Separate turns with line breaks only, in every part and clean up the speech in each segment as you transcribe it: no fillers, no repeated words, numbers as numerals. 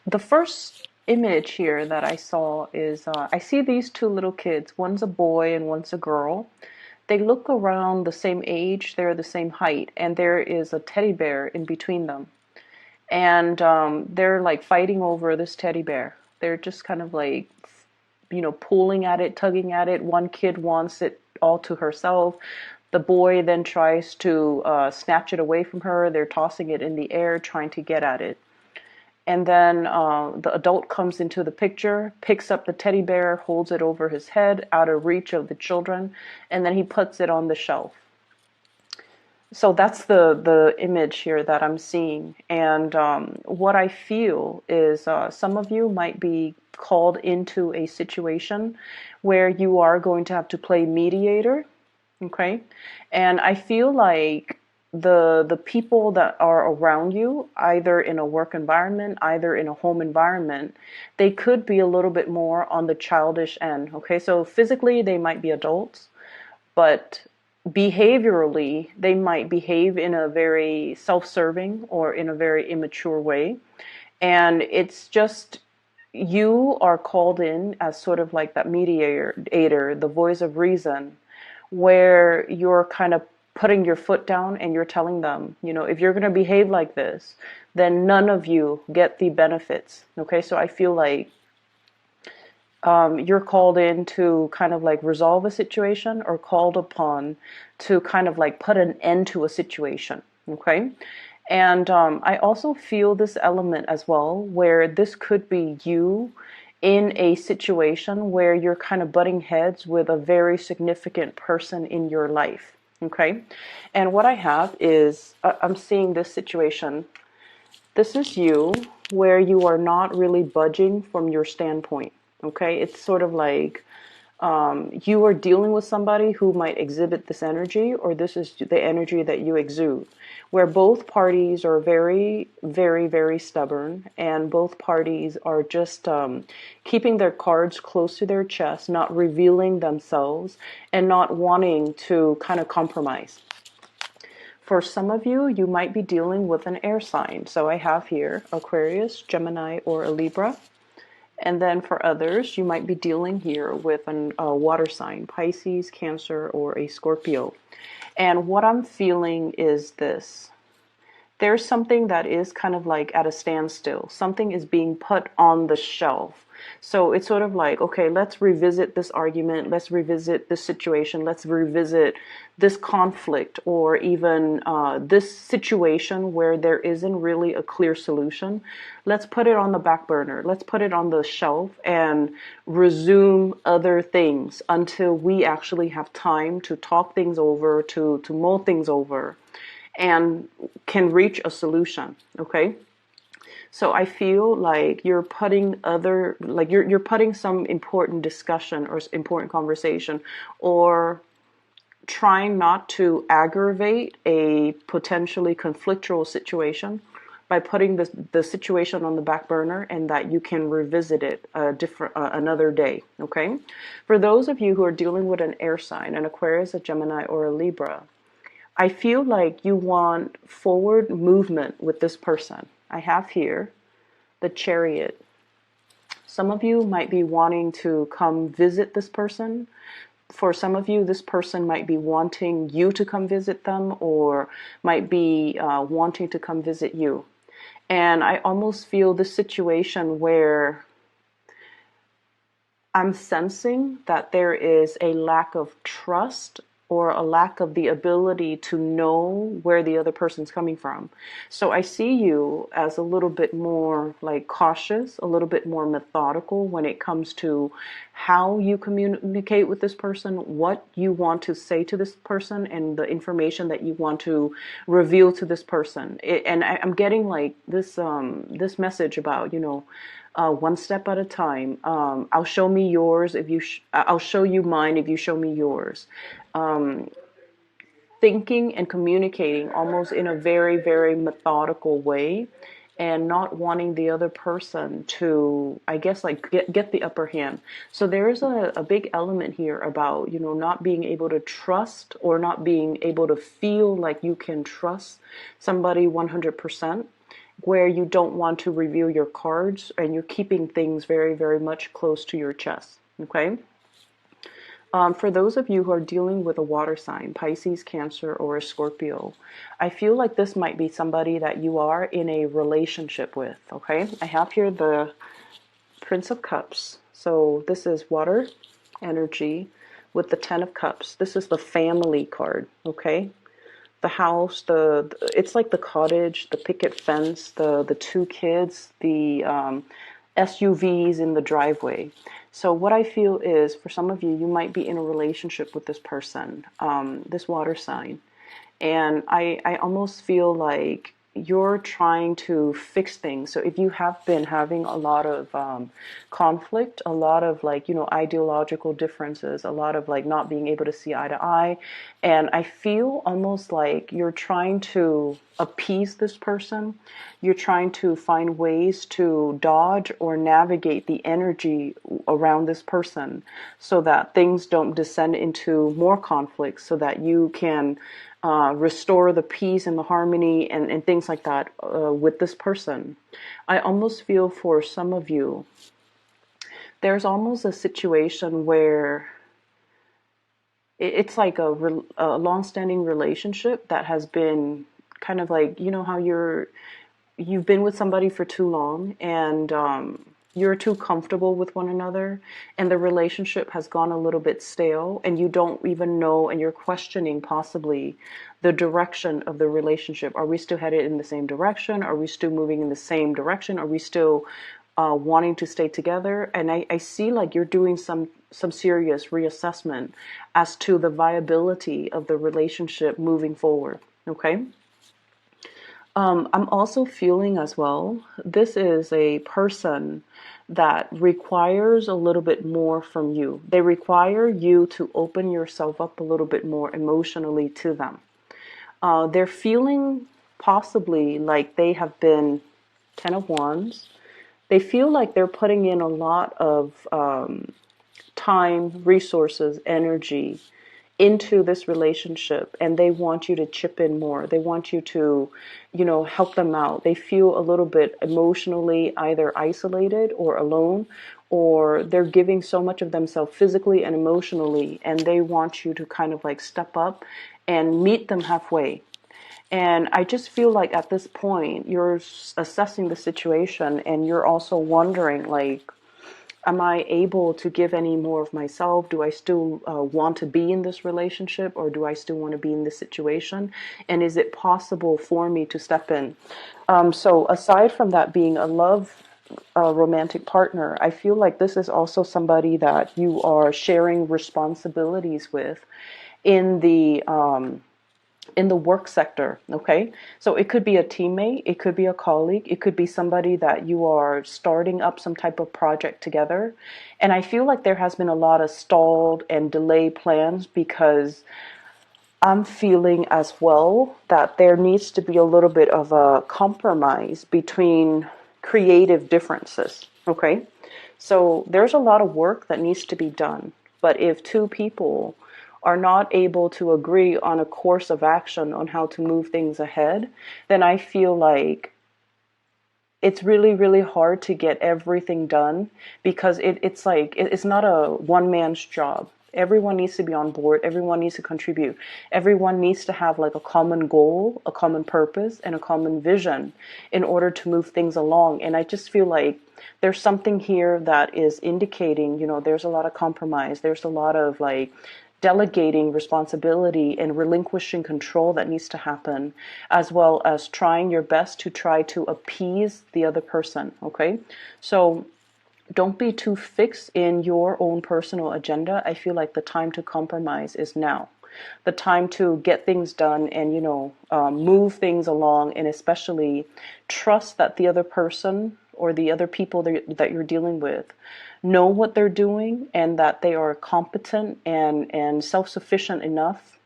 The first image here that I saw is I see these two little kids. One's a boy and one's a girl. They look around the same age, they're the same height, and there is a teddy bear in between them. And they're like fighting over this teddy bear. They're just kind of like, pulling at it, tugging at it. One kid wants it all to herself. The boy then tries to snatch it away from her. They're tossing it in the air, trying to get at it. And then the adult comes into the picture, picks up the teddy bear, holds it over his head, out of reach of the children, and then he puts it on the shelf. So that's the image here that I'm seeing. And what I feel is some of you might be called into a situation where you are going to have to play mediator. Okay. And I feel like the people that are around you, either in a work environment, either in a home environment, they could be a little bit more on the childish end. Okay. So physically they might be adults, but behaviorally they might behave in a very self-serving or in a very immature way. And it's just, you are called in as sort of like that mediator, the voice of reason, where you're kind of putting your foot down and you're telling them, if you're going to behave like this, then none of you get the benefits. Okay, so I feel like you're called in to kind of like resolve a situation, or called upon to kind of like put an end to a situation. Okay. And I also feel this element as well, where this could be you in a situation where you're kind of butting heads with a very significant person in your life. Okay. And what I have is I'm seeing this situation. This is you where you are not really budging from your standpoint. Okay. It's sort of like you are dealing with somebody who might exhibit this energy, or this is the energy that you exude, where both parties are very, very, very stubborn, and both parties are just keeping their cards close to their chest, not revealing themselves, and not wanting to kind of compromise. For some of you, you might be dealing with an air sign. So I have here Aquarius, Gemini, or a Libra. And then for others, you might be dealing here with a water sign, Pisces, Cancer, or a Scorpio. And what I'm feeling is this. There's something that is kind of like at a standstill. Something is being put on the shelf. So it's sort of like, okay, let's revisit this argument. Let's revisit this situation. Let's revisit this conflict, or even this situation where there isn't really a clear solution. Let's put it on the back burner. Let's put it on the shelf and resume other things until we actually have time to talk things over, to mull things over, and can reach a solution. Okay. So I feel like you're putting you're putting some important discussion or important conversation, or trying not to aggravate a potentially conflictual situation by putting the situation on the back burner, and that you can revisit it another day. Okay. For those of you who are dealing with an air sign, an Aquarius, a Gemini, or a Libra, I feel like you want forward movement with this person. I have here the Chariot. Some of you might be wanting to come visit this person. For some of you, this person might be wanting you to come visit them, or might be wanting to come visit you. And I almost feel this situation where I'm sensing that there is a lack of trust, or a lack of the ability to know where the other person's coming from. So I see you as a little bit more like cautious, a little bit more methodical when it comes to how you communicate with this person, what you want to say to this person, and the information that you want to reveal to this person. And I'm getting like this message about, one step at a time. I'll show me yours if you. I'll show you mine if you show me yours. Thinking and communicating almost in a very, very methodical way, and not wanting the other person to, I guess, like get the upper hand. So there is a big element here about, not being able to trust, or not being able to feel like you can trust somebody 100%. where you don't want to reveal your cards and you're keeping things very, very much close to your chest. Okay. For those of you who are dealing with a water sign, Pisces, Cancer, or a Scorpio, I feel like this might be somebody that you are in a relationship with. Okay. I have here the Prince of Cups. So this is water energy with the Ten of Cups. This is the family card. Okay. The house, it's like the cottage, the picket fence, the two kids, the SUVs in the driveway. So what I feel is, for some of you, you might be in a relationship with this person, this water sign, and I almost feel like you're trying to fix things. So if you have been having a lot of conflict, a lot of like, ideological differences, a lot of like not being able to see eye to eye, and I feel almost like you're trying to appease this person. You're trying to find ways to dodge or navigate the energy around this person so that things don't descend into more conflict, so that you can restore the peace and the harmony and things like that with this person. I almost feel for some of you, there's almost a situation where it's like a long-standing relationship that has been kind of like, how you've been with somebody for too long, and you're too comfortable with one another, and the relationship has gone a little bit stale, and you don't even know, and you're questioning possibly the direction of the relationship. Are we still headed in the same direction? Are we still moving in the same direction? Are we still wanting to stay together? And I see like you're doing some serious reassessment as to the viability of the relationship moving forward. Okay. I'm also feeling as well, this is a person that requires a little bit more from you. They require you to open yourself up a little bit more emotionally to them. They're feeling possibly like they have been Ten of Wands. They feel like they're putting in a lot of time, resources, energy into this relationship, and they want you to chip in more. They want you to, help them out. They feel a little bit emotionally either isolated or alone, or they're giving so much of themselves physically and emotionally, and they want you to kind of like step up and meet them halfway. And I just feel like at this point, you're assessing the situation, and you're also wondering, like, am I able to give any more of myself? Do I still want to be in this relationship, or do I still want to be in this situation? And is it possible for me to step in? So aside from that being a romantic partner, I feel like this is also somebody that you are sharing responsibilities with in the work sector. Okay. So it could be a teammate, it could be a colleague, it could be somebody that you are starting up some type of project together. And I feel like there has been a lot of stalled and delayed plans, because I'm feeling as well that there needs to be a little bit of a compromise between creative differences. Okay. So there's a lot of work that needs to be done. But if two people are not able to agree on a course of action on how to move things ahead, then I feel like it's really, really hard to get everything done, because it's like, it's not a one man's job. Everyone needs to be on board. Everyone needs to contribute. Everyone needs to have like a common goal, a common purpose, and a common vision in order to move things along. And I just feel like there's something here that is indicating, there's a lot of compromise. There's a lot of like delegating responsibility and relinquishing control that needs to happen, as well as trying your best to try to appease the other person. Okay. So don't be too fixed in your own personal agenda. I feel like the time to compromise is now. The time to get things done and, move things along, and especially trust that the other person or the other people that you're dealing with know what they're doing, and that they are competent and self-sufficient enough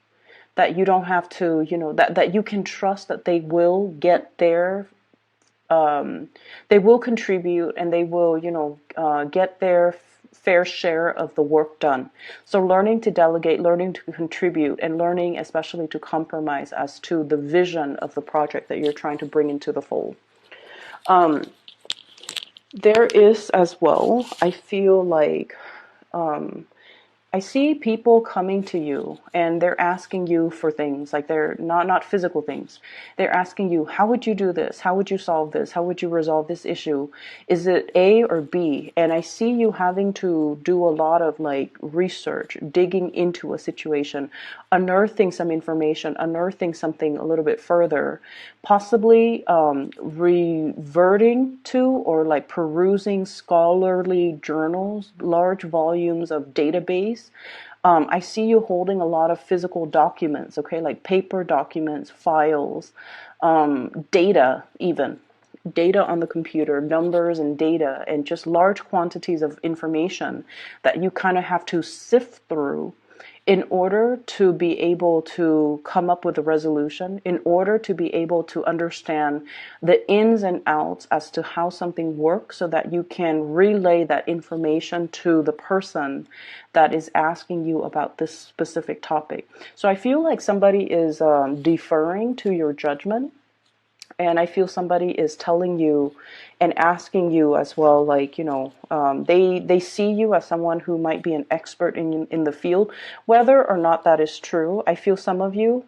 that you don't have to, that you can trust that they will get their they will contribute, and they will, get their fair share of the work done. So learning to delegate, learning to contribute, and learning especially to compromise as to the vision of the project that you're trying to bring into the fold. Um, there is as well, I feel like, I see people coming to you and they're asking you for things, like they're not physical things. They're asking you, how would you do this? How would you solve this? How would you resolve this issue? Is it A or B? And I see you having to do a lot of like research, digging into a situation, unearthing some information, unearthing something a little bit further, possibly reverting to or like perusing scholarly journals, large volumes of database. I see you holding a lot of physical documents, okay, like paper documents, files, data, even data on the computer, numbers and data, and just large quantities of information that you kind of have to sift through in order to be able to come up with a resolution, in order to be able to understand the ins and outs as to how something works so that you can relay that information to the person that is asking you about this specific topic. So I feel like somebody is deferring to your judgment, and I feel somebody is telling you and asking you as well, like, they see you as someone who might be an expert in the field, whether or not that is true. I feel some of you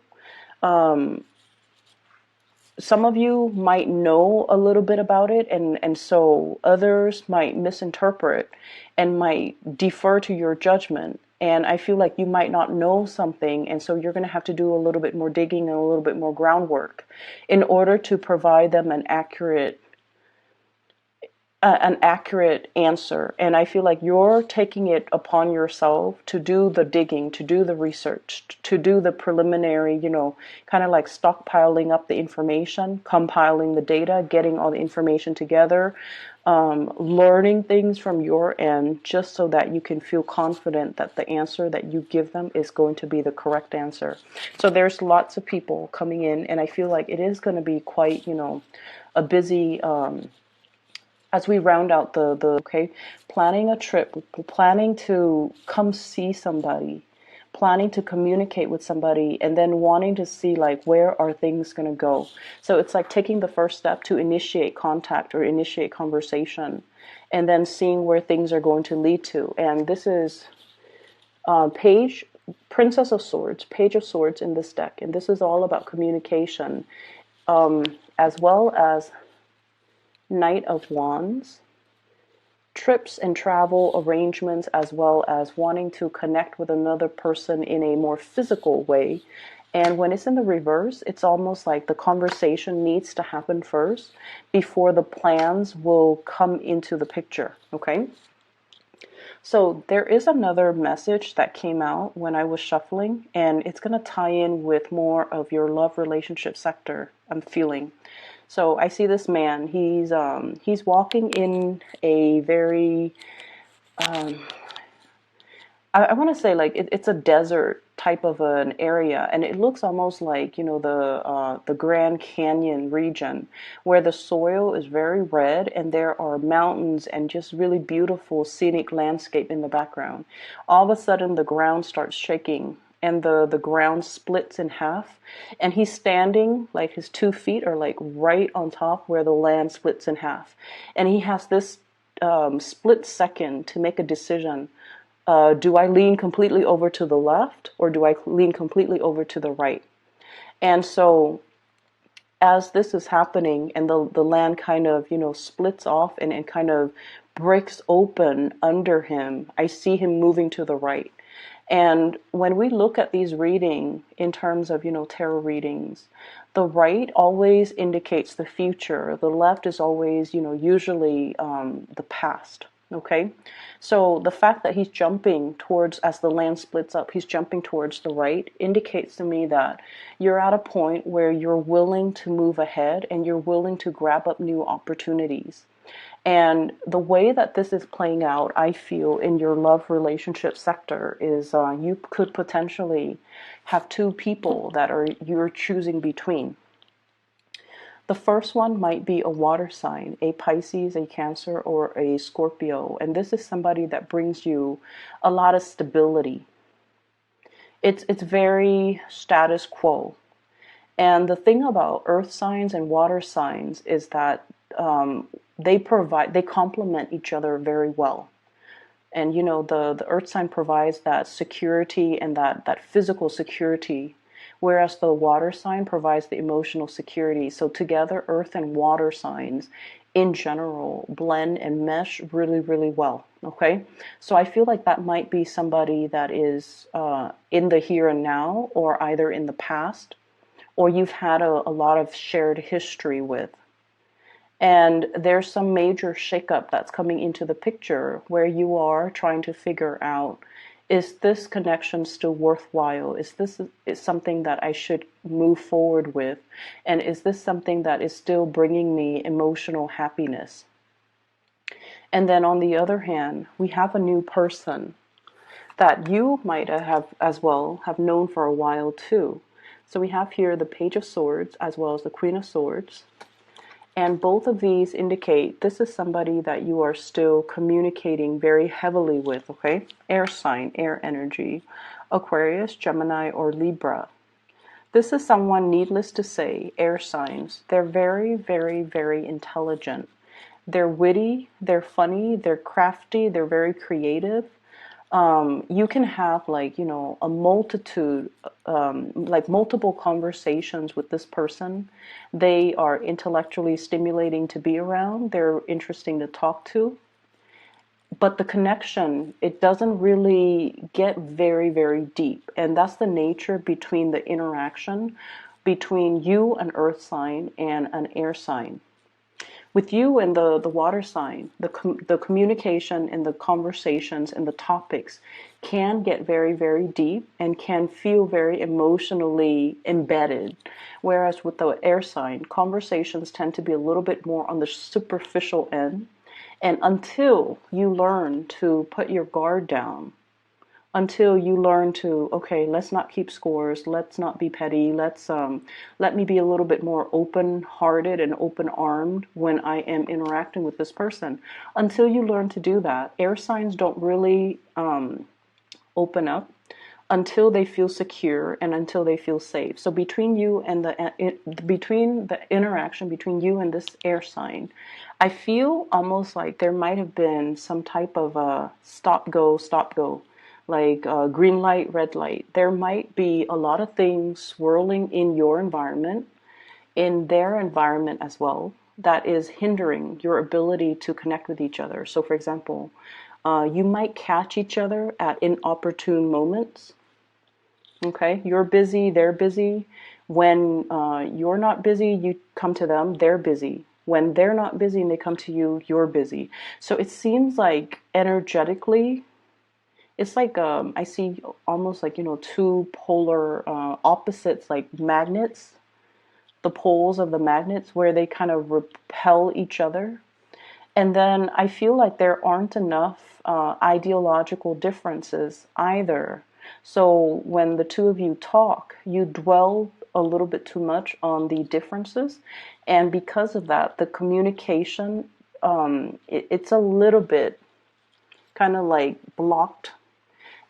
might know a little bit about it, and so others might misinterpret and might defer to your judgment. And I feel like you might not know something, and so you're going to have to do a little bit more digging and a little bit more groundwork in order to provide them an accurate answer. And I feel like you're taking it upon yourself to do the digging, to do the research, to do the preliminary, kind of like stockpiling up the information, compiling the data, getting all the information together, learning things from your end, just so that you can feel confident that the answer that you give them is going to be the correct answer. So there's lots of people coming in, and I feel like it is going to be quite, a busy, as we round out okay, planning a trip, planning to come see somebody, planning to communicate with somebody, and then wanting to see like where are things going to go. So it's like taking the first step to initiate contact or initiate conversation, and then seeing where things are going to lead to. And this is page Princess of Swords, Page of Swords in this deck, and this is all about communication, as well as Knight of Wands, trips and travel arrangements, as well as wanting to connect with another person in a more physical way. And when it's in the reverse, it's almost like the conversation needs to happen first before the plans will come into the picture, okay? So there is another message that came out when I was shuffling, and it's going to tie in with more of your love relationship sector, I'm feeling. So I see this man. He's walking in a very I want to say like it's a desert type of an area, and it looks almost like the Grand Canyon region, where the soil is very red and there are mountains and just really beautiful scenic landscape in the background. All of a sudden the ground starts shaking and the ground splits in half, and he's standing like his 2 feet are like right on top where the land splits in half, and he has this split second to make a decision. Do I lean completely over to the left, or do I lean completely over to the right? And so as this is happening and the land kind of, splits off and kind of breaks open under him, I see him moving to the right. And when we look at these reading in terms of, tarot readings, the right always indicates the future. The left is always, usually the past. Okay, so the fact that he's jumping towards, as the land splits up, he's jumping towards the right, indicates to me that you're at a point where you're willing to move ahead and you're willing to grab up new opportunities. And the way that this is playing out, I feel, in your love relationship sector is you could potentially have two people that you're choosing between. The first one might be a water sign, a Pisces, a Cancer, or a Scorpio. And this is somebody that brings you a lot of stability. It's very status quo. And the thing about earth signs and water signs is that they complement each other very well. And the earth sign provides that security and that physical security, whereas the water sign provides the emotional security. So together, earth and water signs in general blend and mesh really, really well. Okay, so I feel like that might be somebody that is in the here and now, or either in the past, or you've had a lot of shared history with. And there's some major shakeup that's coming into the picture where you are trying to figure out, is this connection still worthwhile? Is something that I should move forward with? And is this something that is still bringing me emotional happiness? And then on the other hand, we have a new person that you might have as well have known for a while too. So we have here the Page of Swords as well as the Queen of Swords. And both of these indicate this is somebody that you are still communicating very heavily with, okay? Air sign, air energy, Aquarius, Gemini, or Libra. This is someone, needless to say, air signs. They're very, very, very intelligent. They're witty, they're funny, they're crafty, they're very creative. You can have a multitude, multiple conversations with this person. They are intellectually stimulating to be around. They're interesting to talk to. But the connection, it doesn't really get very, very deep. And that's the nature between the interaction between you, an earth sign, and an air sign. With you and the water sign, the communication and the conversations and the topics can get very, very deep and can feel very emotionally embedded. Whereas with the air sign, conversations tend to be a little bit more on the superficial end. And until you learn to put your guard down, until you learn to, okay, let's not keep scores, let's not be petty, let me be a little bit more open-hearted and open-armed when I am interacting with this person. Until you learn to do that, air signs don't really open up until they feel secure and until they feel safe. So between you and between the interaction between you and this air sign, I feel almost like there might have been some type of a stop go, like green light, red light. There might be a lot of things swirling in your environment, in their environment as well, that is hindering your ability to connect with each other. So for example, you might catch each other at inopportune moments. Okay, you're busy, they're busy. When you're not busy, you come to them, they're busy. When they're not busy and they come to you, you're busy. So it seems like energetically, it's like I see almost like two polar opposites, like magnets, the poles of the magnets where they kind of repel each other. And then I feel like there aren't enough ideological differences either. So when the two of you talk, you dwell a little bit too much on the differences, and because of that, the communication it's a little bit kind of like blocked.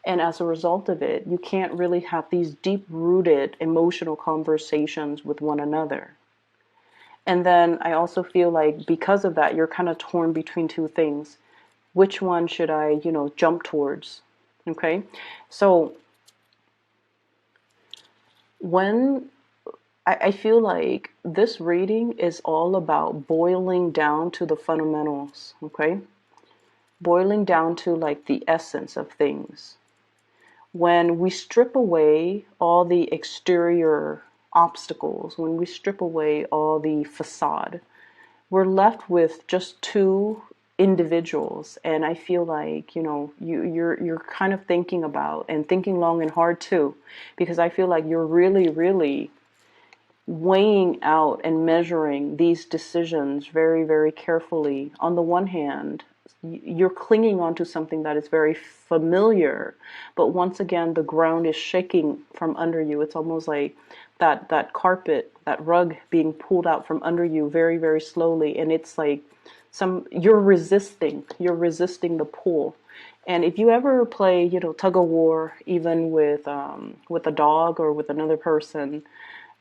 And as a result of it, you can't really have these deep-rooted emotional conversations with one another. And then I also feel like because of that, you're kind of torn between two things. Which one should I, jump towards? Okay? So when I feel like this reading is all about boiling down to the fundamentals, okay? Boiling down to like the essence of things. When we strip away all the exterior obstacles, when we strip away all the facade, we're left with just two individuals. And I feel like, you're kind of thinking about and thinking long and hard too, because I feel like you're really, really weighing out and measuring these decisions very, very carefully. On the one hand, you're clinging onto something that is very familiar, but once again, the ground is shaking from under you. It's almost like that carpet, that rug being pulled out from under you very, very slowly, and it's like you're resisting the pull. And if you ever play, tug of war, even with a dog or with another person,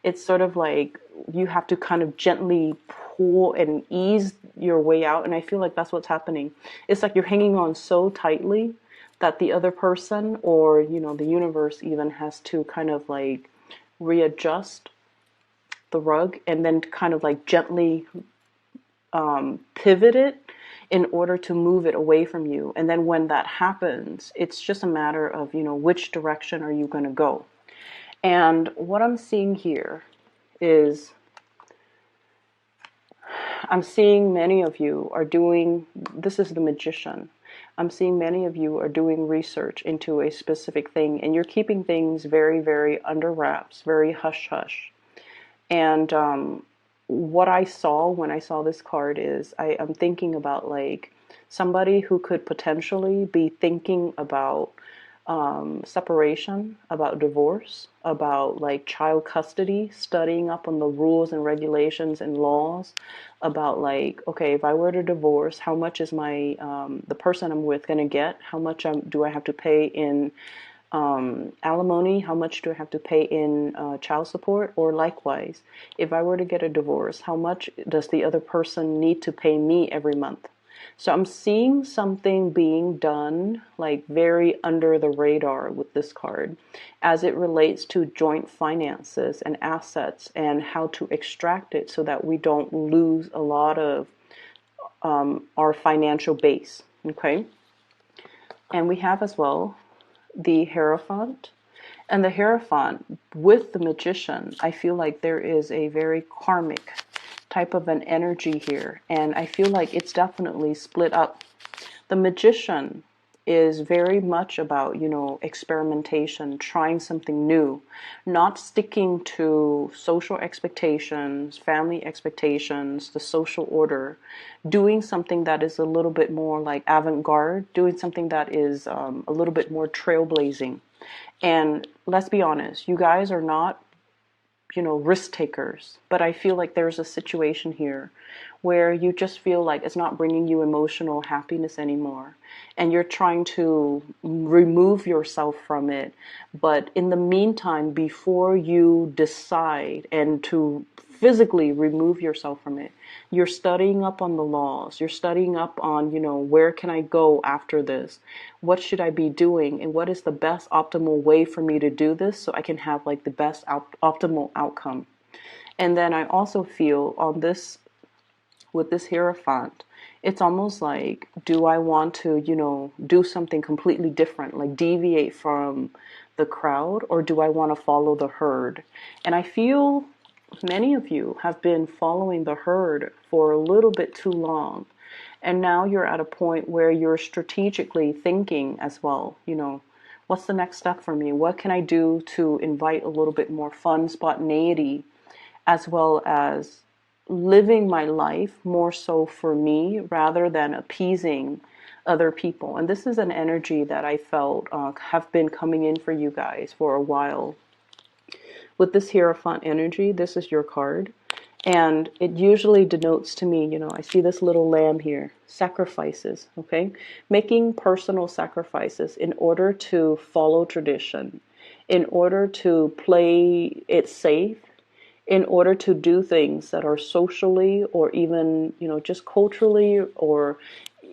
it's sort of like you have to kind of gently pull and ease your way out. And I feel like that's what's happening. It's like you're hanging on so tightly that the other person, or, you know, the universe even, has to kind of like readjust the rug and then kind of like gently pivot it in order to move it away from you. And then when that happens, it's just a matter of, you know, which direction are you going to go. And what I'm seeing here is, I'm seeing many of you are doing, this is the Magician. I'm seeing many of you are doing research into a specific thing, and you're keeping things very, very under wraps, very hush hush. And what I saw when I saw this card is, I'm thinking about like somebody who could potentially be thinking about separation, about divorce, about like child custody, studying up on the rules and regulations and laws, about like, okay, if I were to divorce, how much is my the person I'm with going to get? How much do I have to pay in alimony? How much do I have to pay in child support? Or likewise, if I were to get a divorce, how much does the other person need to pay me every month? So I'm seeing something being done like very under the radar with this card as it relates to joint finances and assets and how to extract it so that we don't lose a lot of our financial base. Okay. And we have as well the Hierophant. And the Hierophant with the Magician, I feel like there is a very karmic type of an energy here. And I feel like it's definitely split up. The Magician is very much about, you know, experimentation, trying something new, not sticking to social expectations, family expectations, the social order, doing something that is a little bit more like avant-garde, doing something that is a little bit more trailblazing. And let's be honest, you guys are not, you know, risk takers, but I feel like there's a situation here where you just feel like it's not bringing you emotional happiness anymore, and you're trying to remove yourself from it. But in the meantime, before you decide and to physically remove yourself from it, you're studying up on the laws, you're studying up on, you know, where can I go after this, what should I be doing, and what is the best optimal way for me to do this so I can have like the best optimal outcome. And then I also feel on this, with this Hierophant, it's almost like, do I want to, you know, do something completely different, like deviate from the crowd, or do I want to follow the herd? And I feel many of you have been following the herd for a little bit too long. And now you're at a point where you're strategically thinking as well, you know, what's the next step for me? What can I do to invite a little bit more fun, spontaneity, as well as living my life more so for me rather than appeasing other people? And this is an energy that I felt have been coming in for you guys for a while. With this Hierophant energy, this is your card. And it usually denotes to me, you know, I see this little lamb here, sacrifices, okay? Making personal sacrifices in order to follow tradition, in order to play it safe, in order to do things that are socially or even, you know, just culturally, or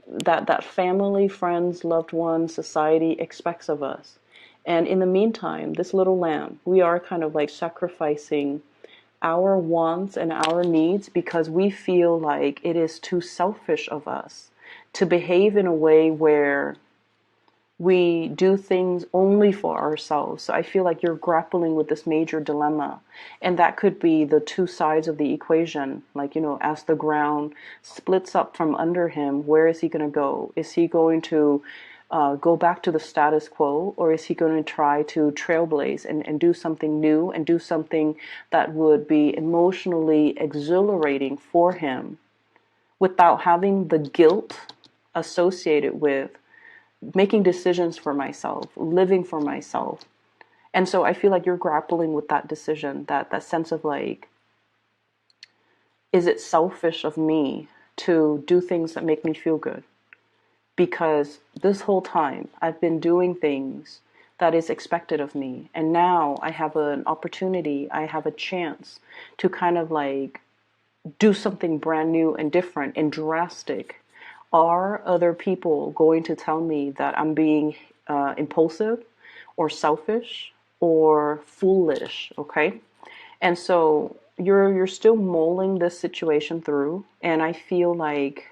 that family, friends, loved ones, society expects of us. And in the meantime, this little lamb, we are kind of like sacrificing our wants and our needs because we feel like it is too selfish of us to behave in a way where we do things only for ourselves. So I feel like you're grappling with this major dilemma. And that could be the two sides of the equation. Like, you know, as the ground splits up from under him, where is he going to go? Is he going to go back to the status quo, or is he going to try to trailblaze and do something new and do something that would be emotionally exhilarating for him without having the guilt associated with making decisions for myself, living for myself? And so I feel like you're grappling with that decision, that sense of like, is it selfish of me to do things that make me feel good? Because this whole time I've been doing things that is expected of me. And now I have an opportunity, I have a chance to kind of like do something brand new and different and drastic? Are other people going to tell me that I'm being impulsive or selfish or foolish? Okay. And so you're still mulling this situation through, and I feel like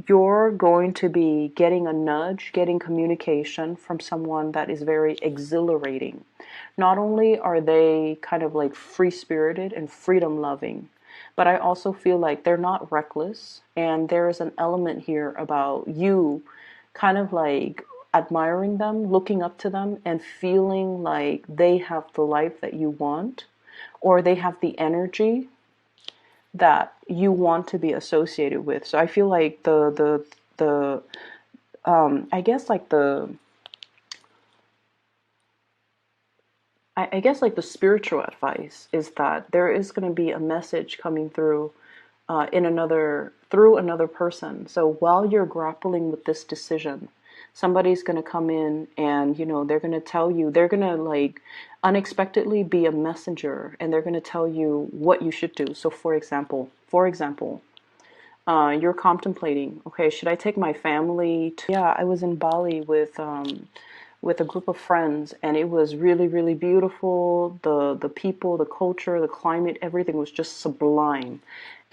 you're going to be getting a nudge, getting communication from someone that is very exhilarating. Not only are they kind of like free spirited and freedom loving, but I also feel like they're not reckless. And there is an element here about you kind of like admiring them, looking up to them, and feeling like they have the life that you want, or they have the energy that you want to be associated with. So I feel like the I guess like I guess like the spiritual advice is that there is going to be a message coming through in another through another person. So while you're grappling with this decision, somebody's going to come in and they're going to tell you, they're going to like unexpectedly be a messenger, and they're going to tell you what you should do. So for example, you're contemplating, okay, should I take my family to, yeah, I was in Bali with a group of friends, and it was really, really beautiful. The people, the culture, the climate, everything was just sublime.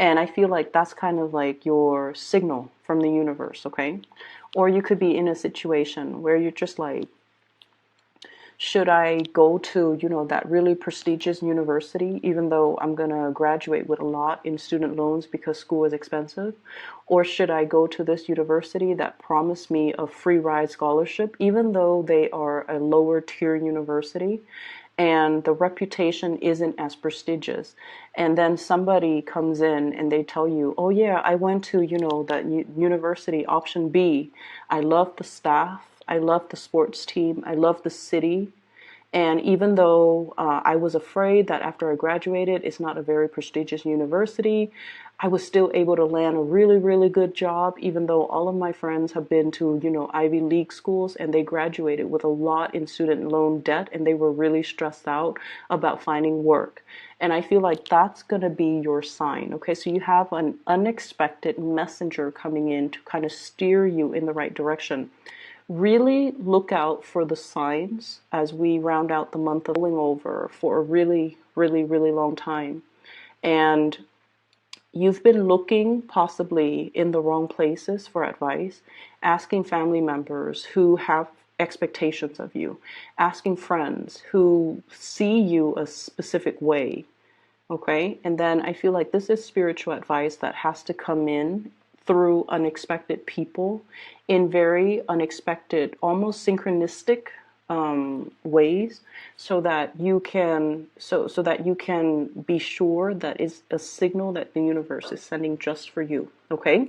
And I feel like that's kind of like your signal from the universe, okay? Or you could be in a situation where you're just like, should I go to, that really prestigious university, even though I'm going to graduate with a lot in student loans because school is expensive? Or should I go to this university that promised me a free ride scholarship, even though they are a lower tier university and the reputation isn't as prestigious? And then somebody comes in and they tell you, oh yeah, I went to, that university option B. I love the staff. I love the sports team. I love the city. And even though I was afraid that after I graduated, it's not a very prestigious university, I was still able to land a really, really good job, even though all of my friends have been to, Ivy League schools, and they graduated with a lot in student loan debt, and they were really stressed out about finding work. And I feel like that's going to be your sign. Okay, so you have an unexpected messenger coming in to kind of steer you in the right direction. Really look out for the signs as we round out the month of rolling over for a really, really, really long time. And you've been looking possibly in the wrong places for advice, asking family members who have expectations of you, asking friends who see you a specific way. Okay, and then I feel like this is spiritual advice that has to come in through unexpected people in very unexpected, almost synchronistic ways, so that you can so that you can be sure that it's a signal that the universe is sending just for you. Okay,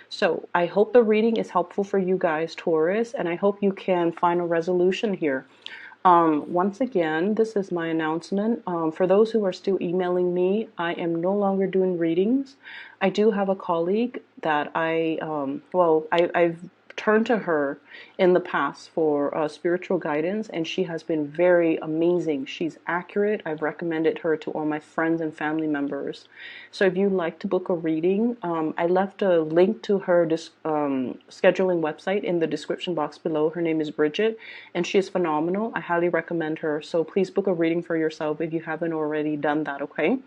so I hope the reading is helpful for you guys, Taurus, and I hope you can find a resolution here. Once again, this is my announcement. For those who are still emailing me, I am no longer doing readings. I do have a colleague that I've turned to her in the past for spiritual guidance, and she has been very amazing. She's accurate. I've recommended her to all my friends and family members. So if you'd like to book a reading, I left a link to her scheduling website in the description box below. Her name is Bridget, and she is phenomenal. I highly recommend her. So please book a reading for yourself if you haven't already done that, okay?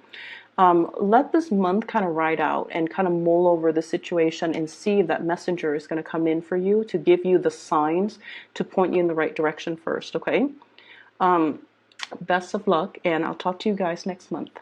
Let this month kind of ride out and kind of mull over the situation and see if that messenger is going to come in for you to give you the signs to point you in the right direction first, okay? Best of luck, and I'll talk to you guys next month.